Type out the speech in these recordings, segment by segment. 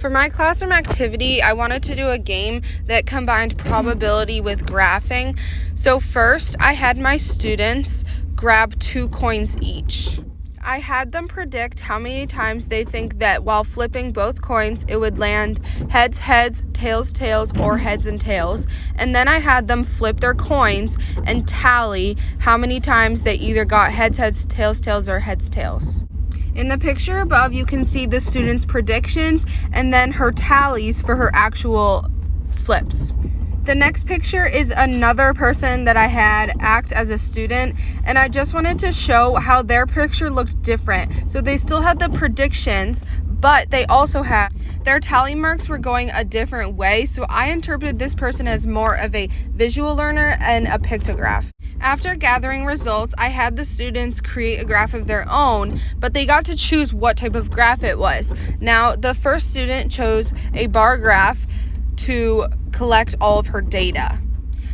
For my classroom activity, I wanted to do a game that combined probability with graphing. So first, I had my students grab 2 coins each. I had them predict how many times they think that while flipping both coins, it would land heads, heads, tails, tails, or heads and tails. And then I had them flip their coins and tally how many times they either got heads, heads, tails, tails, or heads, tails. In the picture above, you can see the student's predictions and then her tallies for her actual flips. The next picture is another person that I had act as a student, and I just wanted to show how their picture looked different. So they still had the predictions, but they also had their tally marks were going a different way. So I interpreted this person as more of a visual learner and a pictograph. After gathering results, I had the students create a graph of their own, but they got to choose what type of graph it was. Now, the first student chose a bar graph to collect all of her data.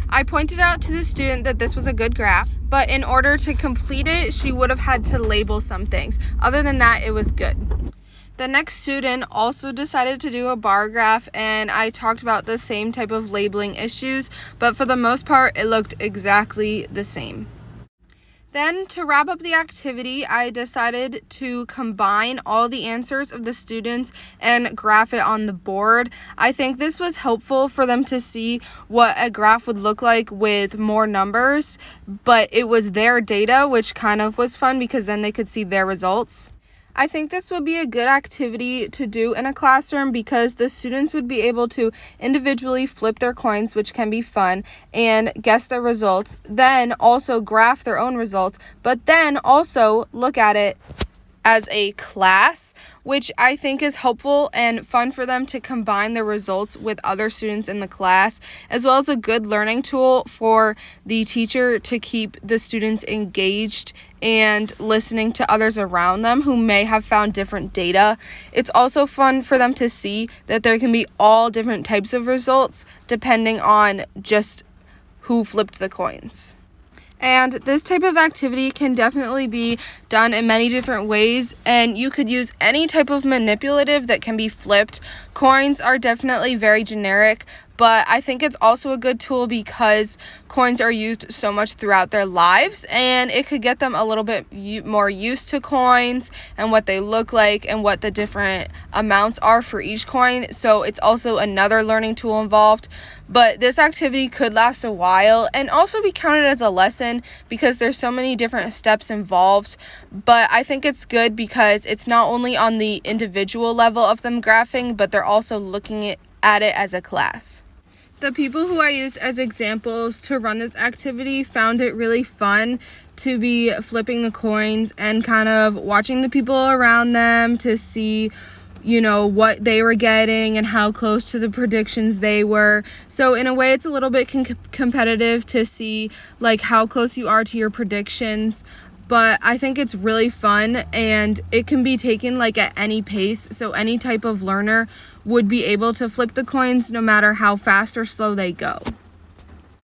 I pointed out to the student that this was a good graph, but in order to complete it, she would have had to label some things. Other than that, it was good. The next student also decided to do a bar graph, and I talked about the same type of labeling issues, but for the most part, it looked exactly the same. Then, to wrap up the activity, I decided to combine all the answers of the students and graph it on the board. I think this was helpful for them to see what a graph would look like with more numbers, but it was their data, which kind of was fun because then they could see their results. I think this would be a good activity to do in a classroom because the students would be able to individually flip their coins, which can be fun, and guess their results, then also graph their own results, but then also look at it as a class, which I think is helpful and fun for them to combine their results with other students in the class, as well as a good learning tool for the teacher to keep the students engaged and listening to others around them who may have found different data. It's also fun for them to see that there can be all different types of results depending on just who flipped the coins. And this type of activity can definitely be done in many different ways, and you could use any type of manipulative that can be flipped. Coins are definitely very generic, but I think it's also a good tool because coins are used so much throughout their lives, and it could get them a little bit more used to coins and what they look like and what the different amounts are for each coin. So it's also another learning tool involved. But this activity could last a while and also be counted as a lesson because there's so many different steps involved. But I think it's good because it's not only on the individual level of them graphing, but they're also looking at it as a class. The people who I used as examples to run this activity found it really fun to be flipping the coins and kind of watching the people around them to see what they were getting and how close to the predictions they were. So in a way, it's a little bit competitive to see like how close you are to your predictions. But I think it's really fun and it can be taken like at any pace. So any type of learner would be able to flip the coins no matter how fast or slow they go.